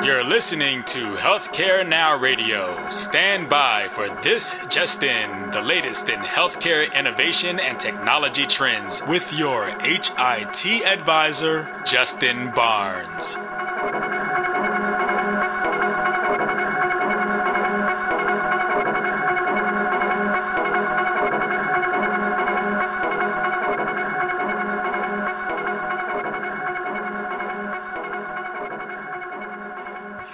You're listening to Healthcare Now Radio. Stand by for This Just In, the latest in healthcare innovation and technology trends with your HIT advisor, Justin Barnes.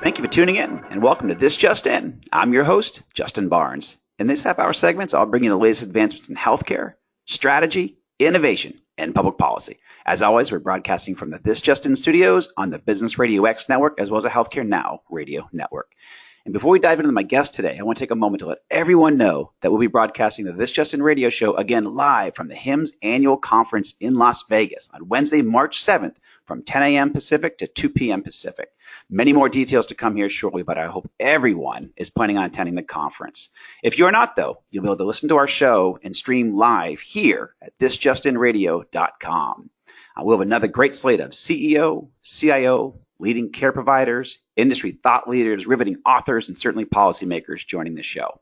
Thank you for tuning in, and welcome to This Just In. I'm your host, Justin Barnes. In this half-hour segment, I'll bring you the latest advancements in healthcare, strategy, innovation, and public policy. As always, we're broadcasting from the This Just In studios on the Business Radio X network, as well as the Healthcare Now radio network. And before we dive into my guest today, I want to take a moment to let everyone know that we'll be broadcasting the This Just In radio show again live from the HIMSS annual conference in Las Vegas on Wednesday, March 7th from 10 a.m. Pacific to 2 p.m. Pacific. Many more details to come here shortly, but I hope everyone is planning on attending the conference. If you're not, though, you'll be able to listen to our show and stream live here at thisjustinradio.com. We'll have another great slate of CEO, CIO, leading care providers, industry thought leaders, riveting authors, and certainly policymakers joining the show.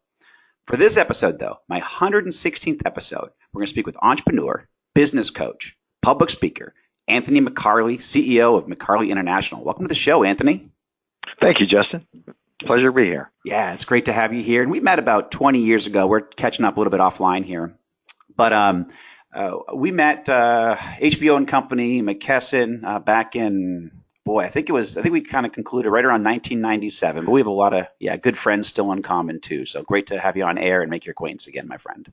For this episode, though, my 116th episode, we're going to speak with entrepreneur, business coach, public speaker, Anthony McCarley, CEO of McCarley International. Welcome to the show, Anthony. Thank you, Justin. Pleasure to be here. Yeah, it's great to have you here. And we met about 20 years ago. We're catching up a little bit offline here. But we met HBO and Company, McKesson, back in, I think we kind of concluded right around 1997. But we have a lot of, good friends still in common, too. So great to have you on air and make your acquaintance again, my friend.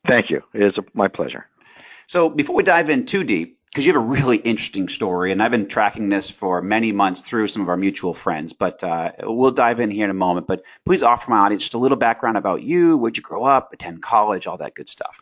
Thank you. It is my pleasure. So before we dive in too deep, because you have a really interesting story, and I've been tracking this for many months through some of our mutual friends, but we'll dive in here in a moment. But please offer my audience just a little background about you, where'd you grow up, attend college, all that good stuff.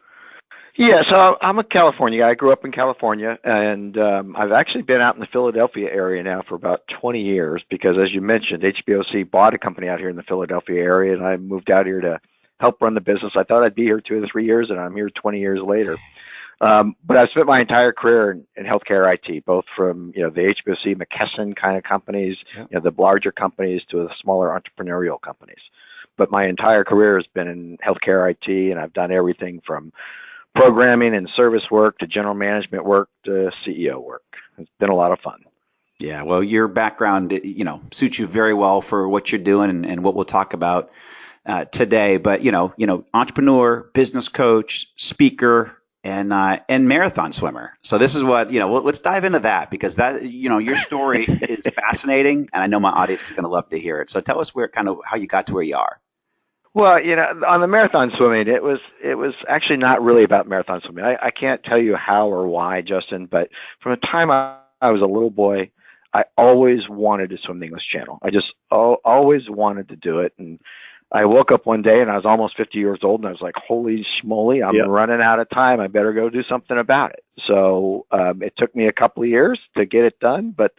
Yeah, so I'm a California guy. I grew up in California, and I've actually been out in the Philadelphia area now for about 20 years because, as you mentioned, HBOC bought a company out here in the Philadelphia area, and I moved out here to help run the business. I thought I'd be here 2 or 3 years, and I'm here 20 years later. But I've spent my entire career in healthcare IT, both from the HBOC, McKesson kind of companies, the larger companies to the smaller entrepreneurial companies. But my entire career has been in healthcare IT, and I've done everything from programming and service work to general management work to CEO work. It's been a lot of fun. Yeah, well, your background, suits you very well for what you're doing and what we'll talk about today. But entrepreneur, business coach, speaker, and marathon swimmer. So this is what, let's dive into that because that, your story is fascinating and I know my audience is going to love to hear it. So tell us how you got to where you are. Well, on the marathon swimming, it was actually not really about marathon swimming. I can't tell you how or why, Justin, but from the time I was a little boy, I always wanted to swim the English Channel. I just always wanted to do it. And I woke up one day and I was almost 50 years old and I was like, holy schmoly, I'm running out of time. I better go do something about it. So it took me a couple of years to get it done, but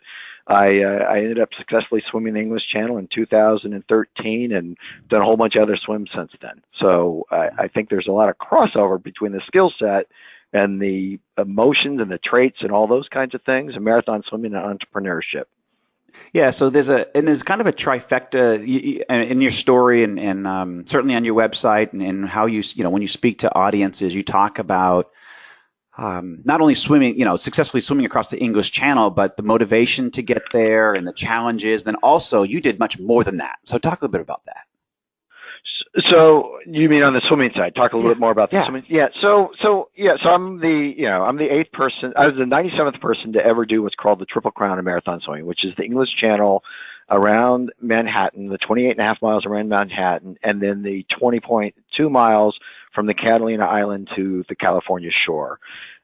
I ended up successfully swimming the English Channel in 2013 and done a whole bunch of other swims since then. So I think there's a lot of crossover between the skill set and the emotions and the traits and all those kinds of things, and marathon swimming and entrepreneurship. Yeah, so there's kind of a trifecta in your story and certainly on your website and how you when you speak to audiences, you talk about not only swimming, successfully swimming across the English Channel, but the motivation to get there and the challenges. Then also you did much more than that. So talk a little bit about that. So you mean on the swimming side? Talk a little bit more about the swimming. Yeah. So I'm the 8th person. I was the 97th person to ever do what's called the Triple Crown of marathon swimming, which is the English Channel around Manhattan, the 28.5 miles around Manhattan, and then the 20.2 miles from the Catalina Island to the California shore.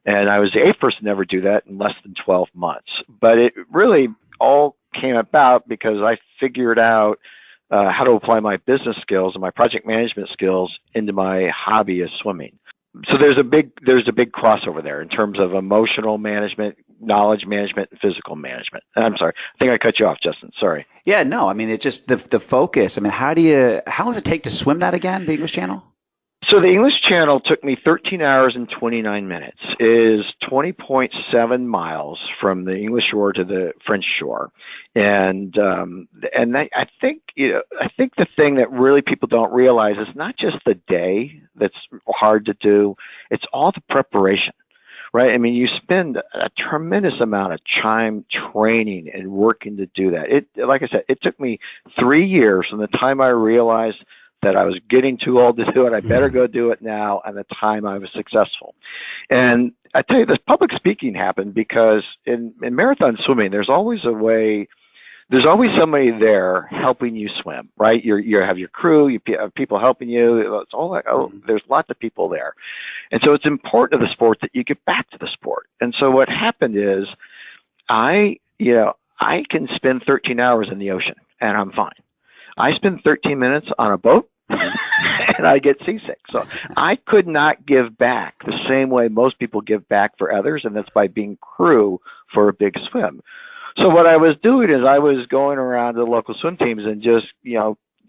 And I was the 8th person to ever do that in less than 12 months. But it really all came about because I figured out how to apply my business skills and my project management skills into my hobby of swimming. So there's a big crossover there in terms of emotional management, knowledge management, and physical management. I'm sorry, I think I cut you off, Justin. Sorry. Yeah, no, I mean it's just the focus. I mean, how does it take to swim that again, the English Channel? So the English Channel took me 13 hours and 29 minutes. It is 20.7 miles from the English shore to the French shore, and I think the thing that really people don't realize is not just the day that's hard to do; it's all the preparation. Right? I mean, you spend a tremendous amount of time training and working to do that. Like I said, it took me 3 years from the time I realized that I was getting too old to do it. I better go do it now, and the time I was successful. And I tell you, this public speaking happened because in marathon swimming, there's always a way. There's always somebody there helping you swim, right? You have your crew, you have people helping you. It's all like, there's lots of people there. And so it's important to the sport that you get back to the sport. And so what happened is I can spend 13 hours in the ocean and I'm fine. I spend 13 minutes on a boat and I get seasick. So I could not give back the same way most people give back for others, and that's by being crew for a big swim. So what I was doing is I was going around to the local swim teams and just,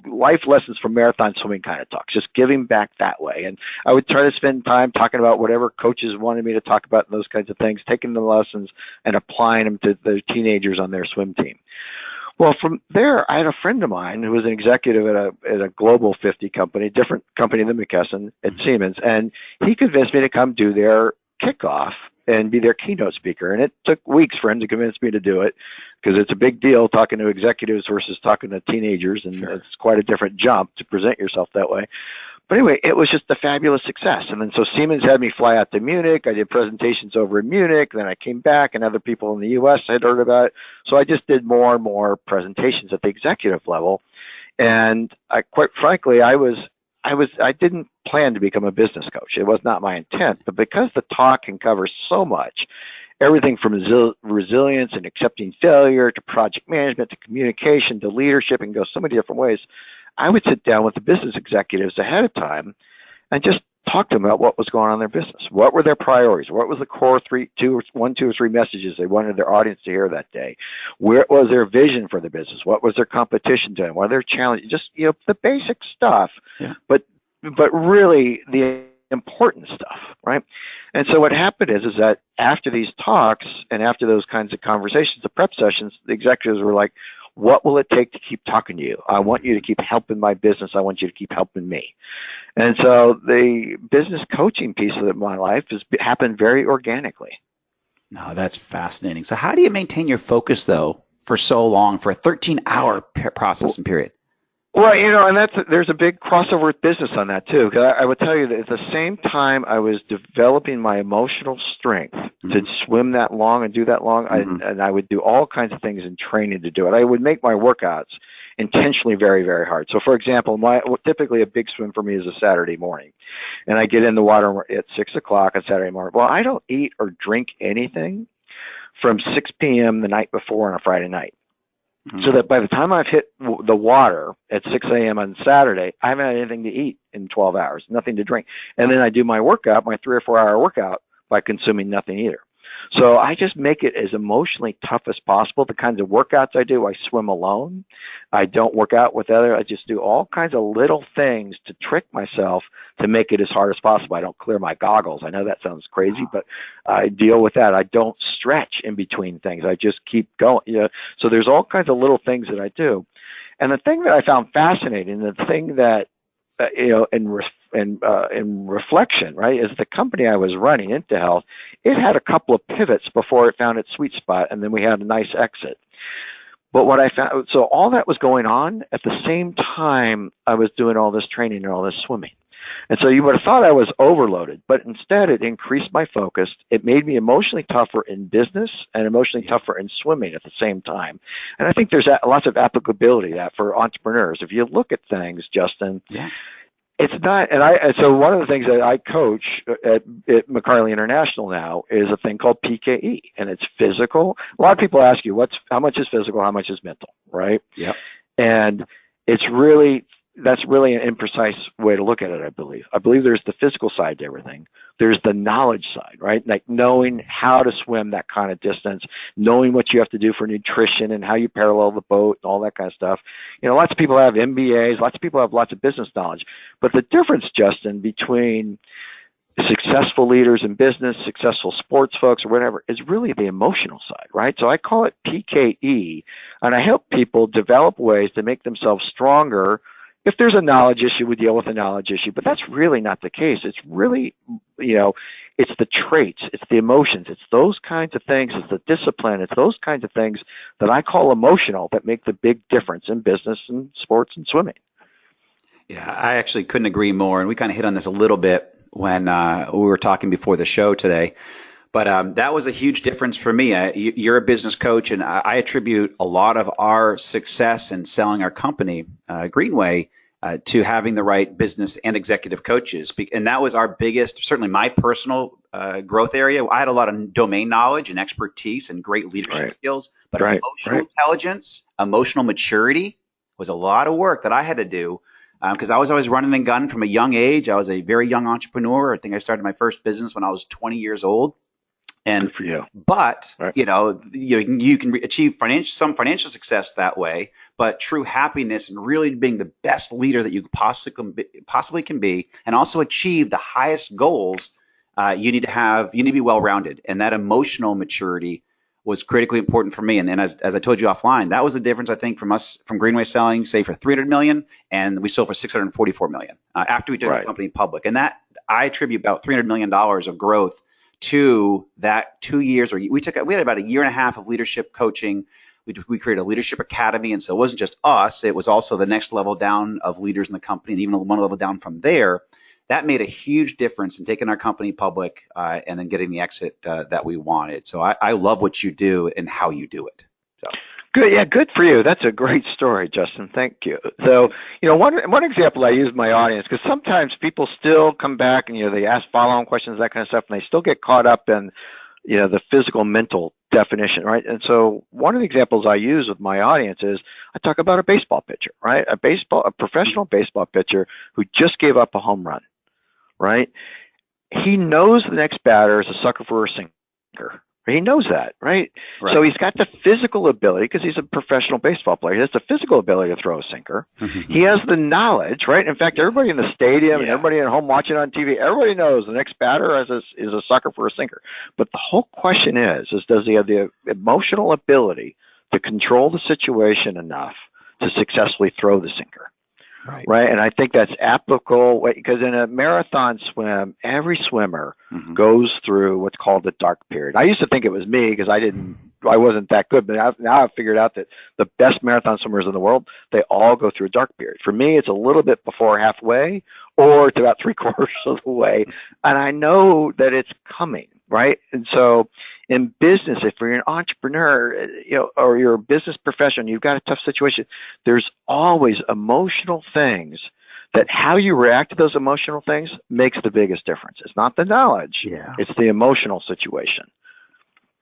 life lessons from marathon swimming kind of talks, just giving back that way. And I would try to spend time talking about whatever coaches wanted me to talk about and those kinds of things, taking the lessons and applying them to the teenagers on their swim team. Well, from there, I had a friend of mine who was an executive at a global 50 company, different company than McKesson at Siemens, and he convinced me to come do their kickoff and be their keynote speaker. And it took weeks for him to convince me to do it because it's a big deal talking to executives versus talking to teenagers, and It's quite a different jump to present yourself that way. But anyway, it was just a fabulous success. And then so Siemens had me fly out to Munich. I did presentations over in Munich. Then I came back, and other people in the U.S. had heard about it. So I just did more and more presentations at the executive level. And quite frankly, I didn't plan to become a business coach. It was not my intent. But because the talk can cover so much, everything from resilience and accepting failure to project management to communication to leadership, and go so many different ways, I would sit down with the business executives ahead of time and just talk to them about what was going on in their business. What were their priorities? What was the core 1, 2, or 3 messages they wanted their audience to hear that day? Where was their vision for the business? What was their competition doing? What are their challenges? Just, the basic stuff, but really the important stuff, right? And so what happened is that after these talks and after those kinds of conversations, the prep sessions, the executives were like, what will it take to keep talking to you? I want you to keep helping my business. I want you to keep helping me. And so the business coaching piece of my life has happened very organically. No, that's fascinating. So how do you maintain your focus, though, for so long, for a 13-hour process and period? Well, and there's a big crossover with business on that too. Because I would tell you that at the same time I was developing my emotional strength to swim that long and do that long, and I would do all kinds of things in training to do it. I would make my workouts intentionally very, very hard. So, for example, typically a big swim for me is a Saturday morning, and I get in the water at 6 o'clock on Saturday morning. Well, I don't eat or drink anything from 6 p.m. the night before on a Friday night. So that by the time I've hit the water at 6 a.m. on Saturday, I haven't had anything to eat in 12 hours, nothing to drink. And then I do my workout, my 3 or 4 hour workout, by consuming nothing either. So I just make it as emotionally tough as possible. The kinds of workouts I do, I swim alone. I don't work out with others. I just do all kinds of little things to trick myself to make it as hard as possible. I don't clear my goggles. I know that sounds crazy, but I deal with that. I don't stretch in between things. I just keep going. So there's all kinds of little things that I do. And the thing that I found fascinating, the thing that, in reflection, right, is the company I was running, Into Health, it had a couple of pivots before it found its sweet spot, and then we had a nice exit. But what I found, so all that was going on at the same time I was doing all this training and all this swimming. And so you would have thought I was overloaded, but instead it increased my focus. It made me emotionally tougher in business and emotionally tougher in swimming at the same time. And I think there's lots of applicability to that for entrepreneurs. If you look at things, Justin, it's not, so one of the things that I coach at McCarley International now is a thing called PKE, and it's physical. A lot of people ask you, how much is physical, how much is mental, right? Yep. And that's really an imprecise way to look at it, I believe. I believe there's the physical side to everything, there's the knowledge side, right? Like knowing how to swim that kind of distance, knowing what you have to do for nutrition and how you parallel the boat and all that kind of stuff. Lots of people have MBAs, lots of people have lots of business knowledge. But the difference, Justin, between successful leaders in business, successful sports folks or whatever, is really the emotional side, right? So I call it PKE, and I help people develop ways to make themselves stronger. If there's a knowledge issue, we deal with a knowledge issue, but that's really not the case. It's really, it's the traits, it's the emotions, it's those kinds of things, it's the discipline, it's those kinds of things that I call emotional that make the big difference in business and sports and swimming. Yeah, I actually couldn't agree more, and we kind of hit on this a little bit when we were talking before the show today. But that was a huge difference for me. You're a business coach, and I attribute a lot of our success in selling our company, Greenway, to having the right business and executive coaches. And that was our biggest, certainly my personal growth area. I had a lot of domain knowledge and expertise and great leadership skills, but emotional intelligence, emotional maturity was a lot of work that I had to do. Because I was always running and gunning from a young age. I was a very young entrepreneur. I think I started my first business when I was 20 years old. And good for you. But you can achieve some financial success that way. But true happiness and really being the best leader that you possibly can be, and also achieve the highest goals, you need to be well-rounded. And that emotional maturity was critically important for me. And as I told you offline, that was the difference, I think, from Greenway selling, say, for $300 million, and we sold for $644 million after we took the company public. And that I attribute about $300 million of growth to that 2 years. We had about a year and a half of leadership coaching. We created a leadership academy, and so it wasn't just us; it was also the next level down of leaders in the company, and even one level down from there. That made a huge difference in taking our company public and then getting the exit that we wanted. So I love what you do and how you do it. So. Good, yeah, good for you. That's a great story, Justin. Thank you. So, one example I use in my audience, because sometimes people still come back and they ask follow-on questions, that kind of stuff, and they still get caught up in the physical mental definition, right? And so one of the examples I use with my audience is I talk about a baseball pitcher, right? A professional baseball pitcher who just gave up a home run. Right? He knows the next batter is a sucker for a sinker. He knows that, right? So he's got the physical ability, because he's a professional baseball player. He has the physical ability to throw a sinker. He has the knowledge, right? In fact, everybody in the stadium and everybody at home watching on TV, everybody knows the next batter is a sucker for a sinker. But the whole question is does he have the emotional ability to control the situation enough to successfully throw the sinker? Right. And I think that's applicable because in a marathon swim, every swimmer goes through what's called the dark period. I used to think it was me because I wasn't that good, but now I've figured out that the best marathon swimmers in the world, they all go through a dark period. For me, it's a little bit before halfway or it's about 3/4 of the way. And I know that it's coming, right? And so in business, if you're an entrepreneur, or you're a business professional, you've got a tough situation, there's always emotional things that how you react to those emotional things makes the biggest difference. It's not the knowledge. It's the emotional situation.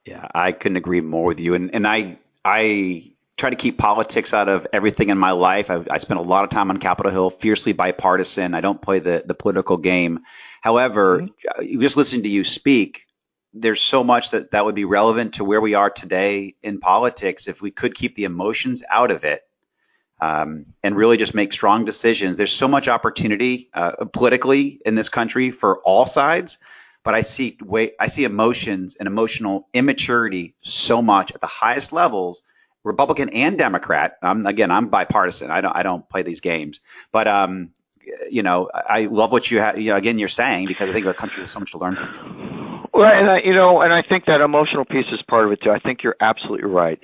Yeah, I couldn't agree more with you. And I try to keep politics out of everything in my life. I spent a lot of time on Capitol Hill, fiercely bipartisan. I don't play the political game. However, just listening to you speak, there's so much that would be relevant to where we are today in politics if we could keep the emotions out of it and really just make strong decisions. There's so much opportunity politically in this country for all sides, but I see emotions and emotional immaturity so much at the highest levels, Republican and Democrat. I'm bipartisan. I don't play these games, but I love what you have. Again, you're saying, because I think our country has so much to learn from you. Well, and I think that emotional piece is part of it too. I think you're absolutely right.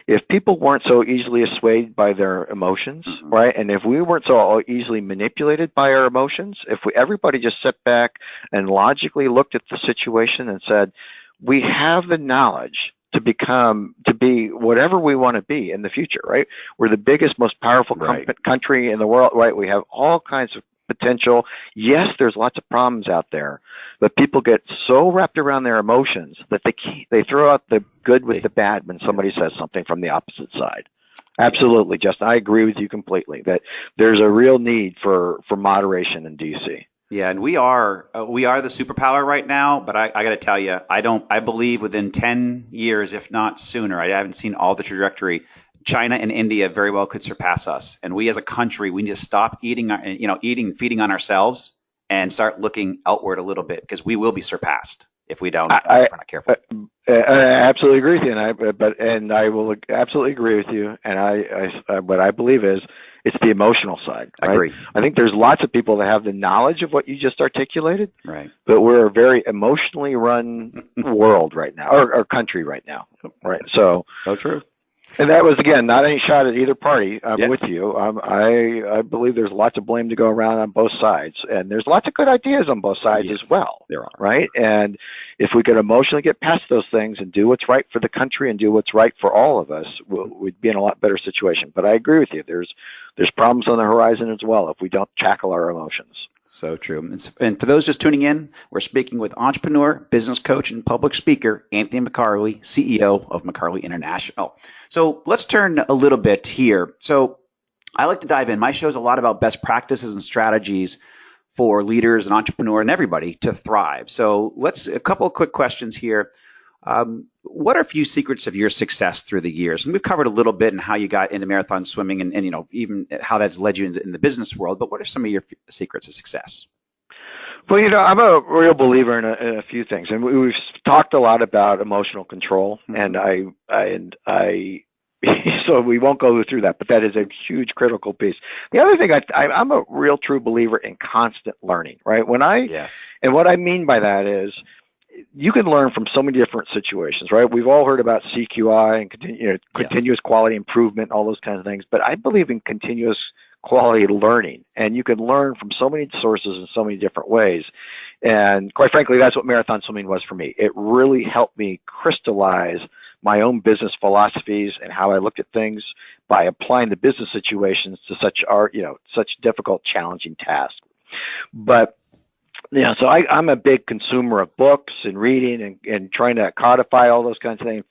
If people weren't so easily swayed by their emotions, right, and if we weren't so easily manipulated by our emotions, if everybody just sat back and logically looked at the situation and said, we have the knowledge to be whatever we want to be in the future, right? We're the biggest, most powerful country in the world, right? We have all kinds of potential. Yes, there's lots of problems out there, but people get so wrapped around their emotions that they throw out the good with the bad when somebody says something from the opposite side. Absolutely, Justin. I agree with you completely that there's a real need for moderation in DC. Yeah, and we are the superpower right now. But I got to tell you, I believe within 10 years, if not sooner, I haven't seen all the trajectory. China and India very well could surpass us, and we as a country, we need to stop feeding on ourselves and start looking outward a little bit, because we will be surpassed if we don't. If we're not careful. I absolutely agree with you, and I will absolutely agree with you. And what I believe is it's the emotional side. Right? I agree. I think there's lots of people that have the knowledge of what you just articulated, right? But we're a very emotionally run world right now, or country right now, right? So true. And that was, again, not any shot at either party. I'm with you. I believe there's lots of blame to go around on both sides. And there's lots of good ideas on both sides as well. There are. Right? And if we could emotionally get past those things and do what's right for the country and do what's right for all of us, we'd be in a lot better situation. But I agree with you. There's problems on the horizon as well if we don't tackle our emotions. So true. And for those just tuning in, we're speaking with entrepreneur, business coach, and public speaker, Anthony McCarley, CEO of McCarley International. So let's turn a little bit here. So I like to dive in. My show is a lot about best practices and strategies for leaders and entrepreneurs and everybody to thrive. So a couple of quick questions here. What are a few secrets of your success through the years? And we've covered a little bit in how you got into marathon swimming and even how that's led you in the business world. But what are some of your secrets of success? Well, I'm a real believer in a few things, and we've talked a lot about emotional control, and I so we won't go through that, but that is a huge critical piece. The other thing, I'm a real true believer in constant learning, right? And what I mean by that is, you can learn from so many different situations, right? We've all heard about CQI and continuous quality improvement, all those kinds of things. But I believe in continuous quality learning, and you can learn from so many sources in so many different ways. And quite frankly, that's what marathon swimming was for me. It really helped me crystallize my own business philosophies and how I looked at things by applying the business situations to such difficult, challenging tasks. But so I'm a big consumer of books and reading and trying to codify all those kinds of things,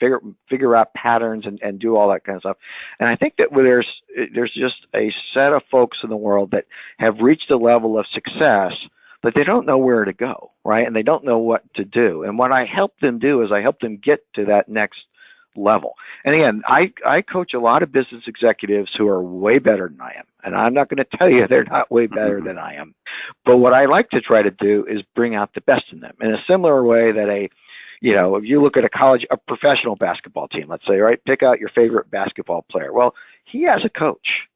figure out patterns and do all that kind of stuff. And I think that there's just a set of folks in the world that have reached a level of success that they don't know where to go, right? And they don't know what to do. And what I help them do is I help them get to that next level. And again, I coach a lot of business executives who are way better than I am. And I'm not going to tell you they're not way better than I am. But what I like to try to do is bring out the best in them in a similar way that if you look at a professional basketball team, let's say, right, pick out your favorite basketball player. Well, he has a coach,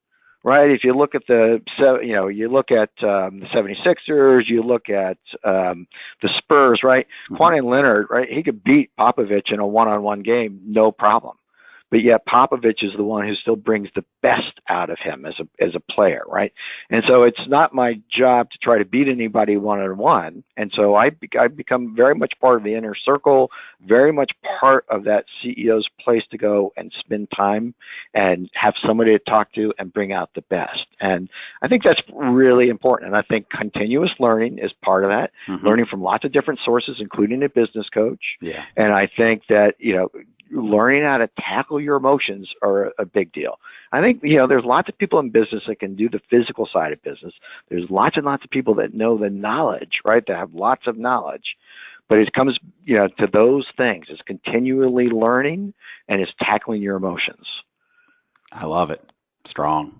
right? If you look at the 76ers, you look at the Spurs, right? Kawhi Leonard, right? He could beat Popovich in a one-on-one game, no problem. But yet Popovich is the one who still brings the best out of him as a player, right? And so it's not my job to try to beat anybody one-on-one. And so I become very much part of the inner circle, very much part of that CEO's place to go and spend time and have somebody to talk to and bring out the best. And I think that's really important. And I think continuous learning is part of that, learning from lots of different sources, including a business coach. Yeah. And I think that, learning how to tackle your emotions are a big deal. I think, there's lots of people in business that can do the physical side of business. There's lots and lots of people that know the knowledge, right? That have lots of knowledge. But it comes, to those things. It's continually learning and it's tackling your emotions. I love it. Strong.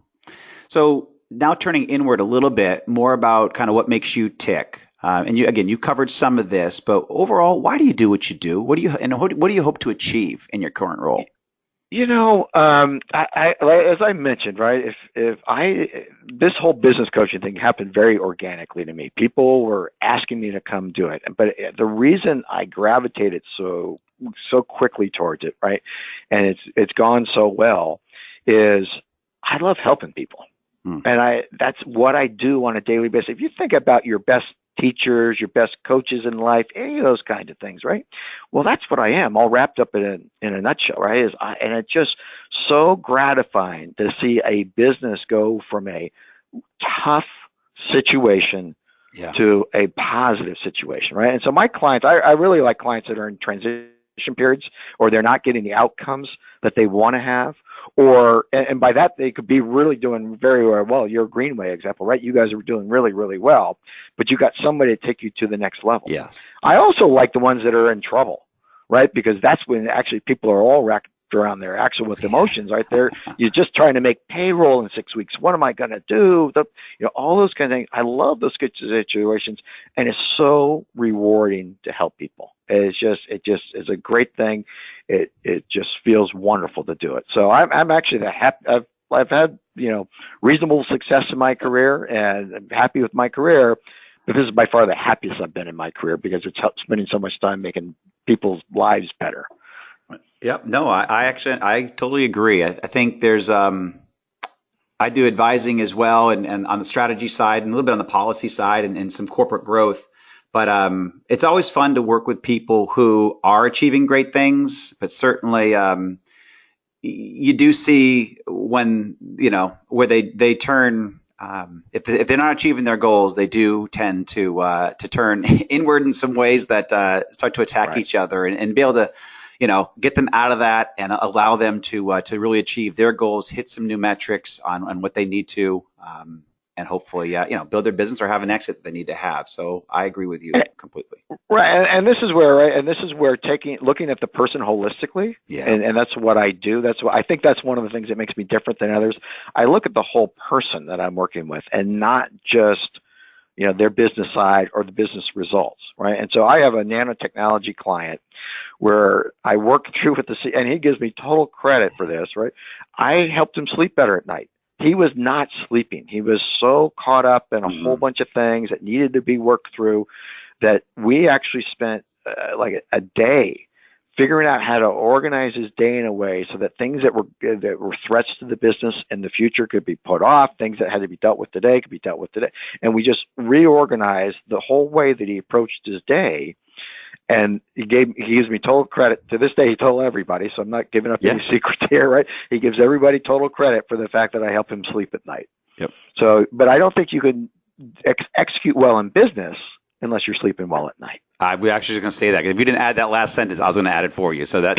So now turning inward a little bit, more about kind of what makes you tick. And you covered some of this, but overall, why do you do what you do? What do you hope to achieve in your current role? As I mentioned, right, this whole business coaching thing happened very organically to me. People were asking me to come do it. But the reason I gravitated so quickly towards it, right, and it's gone so well, is I love helping people. And that's what I do on a daily basis. If you think about your best teachers, your best coaches in life, any of those kind of things, right? Well, that's what I am, all wrapped up in a nutshell, right? And it's just so gratifying to see a business go from a tough situation to a positive situation, right? And so my clients, I really like clients that are in transition periods or they're not getting the outcomes that they want to have, or, and by that, they could be really doing very well. Your Greenway example, right? You guys are doing really, really well, but you got somebody to take you to the next level. Yes. I also like the ones that are in trouble, right? Because that's when actually people are all wrapped around their axle with emotions, right? You're just trying to make payroll in 6 weeks. What am I going to do? All those kind of things. I love those situations, and it's so rewarding to help people. It just is a great thing. It just feels wonderful to do it. So I'm actually I've had reasonable success in my career, and I'm happy with my career. But this is by far the happiest I've been in my career because it's spending so much time making people's lives better. Yep. No, I totally agree. I think there's I do advising as well, and on the strategy side and a little bit on the policy side and some corporate growth. But it's always fun to work with people who are achieving great things, but certainly you do see when, where they turn, if they're not achieving their goals, they do tend to turn inward in some ways that start to attack each other and be able to, get them out of that and allow them to really achieve their goals, hit some new metrics on what they need to, and hopefully, build their business or have an exit that they need to have. So I agree with you completely. Right, and this is where, looking at the person holistically, and that's what I do. I think that's one of the things that makes me different than others. I look at the whole person that I'm working with, and not just their business side or the business results, right? And so I have a nanotechnology client where I work through with and he gives me total credit for this, right? I helped him sleep better at night. He was not sleeping. He was so caught up in a whole bunch of things that needed to be worked through that we actually spent like a day figuring out how to organize his day in a way so that things that were threats to the business in the future could be put off, things that had to be dealt with today could be dealt with today. And we just reorganized the whole way that he approached his day. And he gives me total credit. To this day, he told everybody, so I'm not giving up any secrets here, right? He gives everybody total credit for the fact that I help him sleep at night. Yep. So, but I don't think you can execute well in business unless you're sleeping well at night. I was actually going to say that. If you didn't add that last sentence, I was going to add it for you. So you got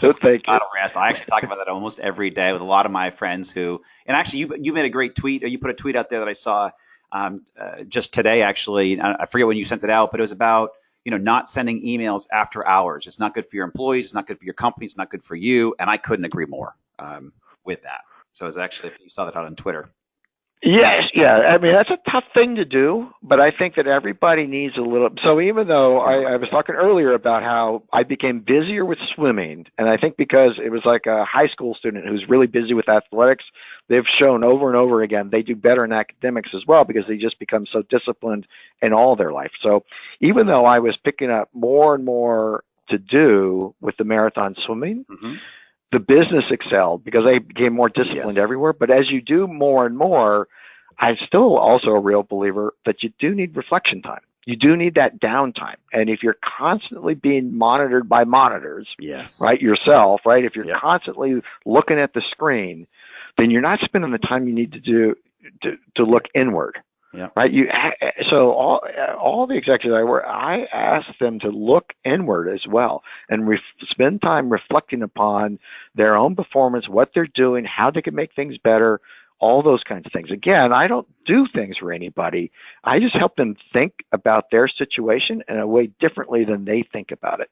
to rest. I actually talk about that almost every day with a lot of my friends who, and actually you made a great tweet, or you put a tweet out there that I saw just today, actually. I forget when you sent it out, but it was about, not sending emails after hours. It's not good for your employees. It's not good for your company. It's not good for you. And I couldn't agree more with that. So it's actually, you saw that out on Twitter. Yes, yeah. I mean, that's a tough thing to do, but I think that everybody needs a little. So even though I was talking earlier about how I became busier with swimming, and I think because it was like a high school student who's really busy with athletics, they've shown over and over again they do better in academics as well because they just become so disciplined in all their life. So even though I was picking up more and more to do with the marathon swimming, the business excelled because I became more disciplined everywhere. But as you do more and more, I'm still also a real believer that you do need reflection time. You do need that downtime. And if you're constantly being monitored by monitors, right, yourself, right, if you're constantly looking at the screen, then you're not spending the time you need to do to look inward. Yeah. Right. So all the executives I ask them to look inward as well and spend time reflecting upon their own performance, what they're doing, how they can make things better, all those kinds of things. Again, I don't do things for anybody. I just help them think about their situation in a way differently than they think about it.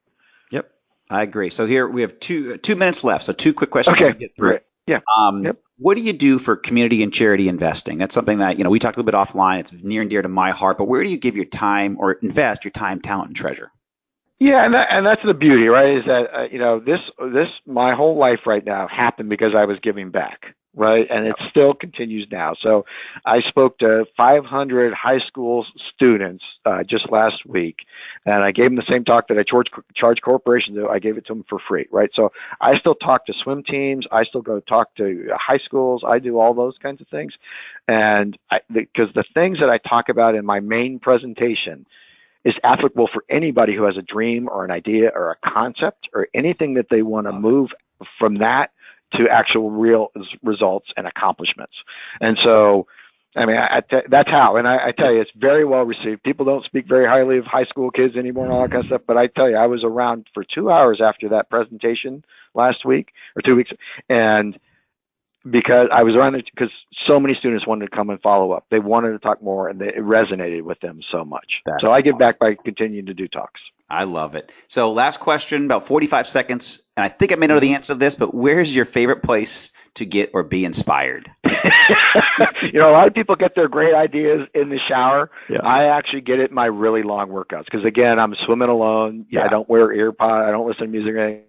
Yep, I agree. So here we have 2 minutes left. So 2 quick questions. Okay, to get through. Great. Yeah. What do you do for community and charity investing? That's something that, we talked a little bit offline. It's near and dear to my heart. But where do you give your time or invest your time, talent, and treasure? Yeah, and that's the beauty, right? Is that this my whole life right now happened because I was giving back, right? And it still continues now. So I spoke to 500 high school students just last week, and I gave them the same talk that I charge corporations to. I gave it to them for free, right? So I still talk to swim teams. I still go talk to high schools. I do all those kinds of things, and because the things that I talk about in my main presentation is applicable for anybody who has a dream or an idea or a concept or anything that they want to move from that to actual real results and accomplishments. And so I mean, that's how. And I tell you, it's very well received. People don't speak very highly of high school kids anymore and all that kind of stuff. But I tell you, I was around for 2 hours after that presentation last week or 2 weeks. And because I was around there because so many students wanted to come and follow up. They wanted to talk more, and it resonated with them so much. So I give back by continuing to do talks. I love it. So last question, about 45 seconds. And I think I may know the answer to this, but where's your favorite place to get or be inspired? A lot of people get their great ideas in the shower. Yeah. I actually get it in my really long workouts because, again, I'm swimming alone. Yeah. I don't wear earpods. I don't listen to music or anything.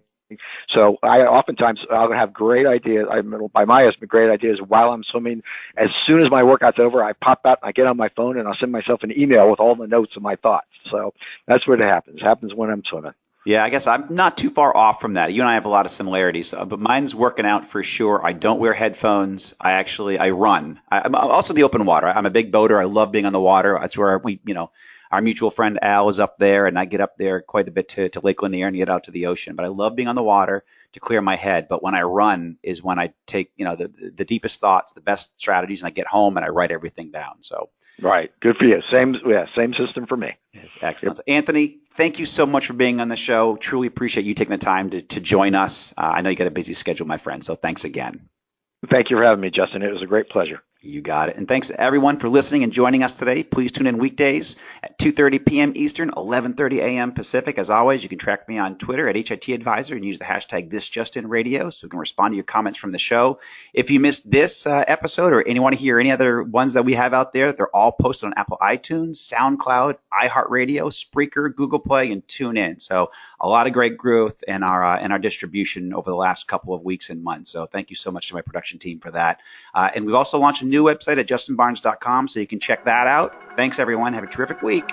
So I'll have great ideas. By my estimate, great ideas while I'm swimming. As soon as my workout's over, I pop out, I get on my phone, and I'll send myself an email with all the notes and my thoughts. So that's what happens. It happens when I'm swimming. Yeah, I guess I'm not too far off from that. You and I have a lot of similarities, but mine's working out for sure. I don't wear headphones. I run. I'm also the open water. I'm a big boater. I love being on the water. That's where our mutual friend Al is up there, and I get up there quite a bit to Lake Lanier and get out to the ocean. But I love being on the water to clear my head. But when I run is when I take, the deepest thoughts, the best strategies, and I get home and I write everything down. So. Right. Good for you. Same system for me. Yes, excellent. Yep. So Anthony, thank you so much for being on the show. Truly appreciate you taking the time to join us. I know you got a busy schedule, my friend, so thanks again. Thank you for having me, Justin. It was a great pleasure. You got it. And thanks to everyone for listening and joining us today. Please tune in weekdays at 2:30 p.m. Eastern, 11:30 a.m. Pacific. As always, you can track me on Twitter at HIT Advisor and use the hashtag ThisJustinRadio so we can respond to your comments from the show. If you missed this episode or want to hear any other ones that we have out there, they're all posted on Apple iTunes, SoundCloud, iHeartRadio, Spreaker, Google Play, and TuneIn. So a lot of great growth in our distribution over the last couple of weeks and months. So thank you so much to my production team for that. And we've also launched a new website at justinbarnes.com, so you can check that out. Thanks, everyone. Have a terrific week.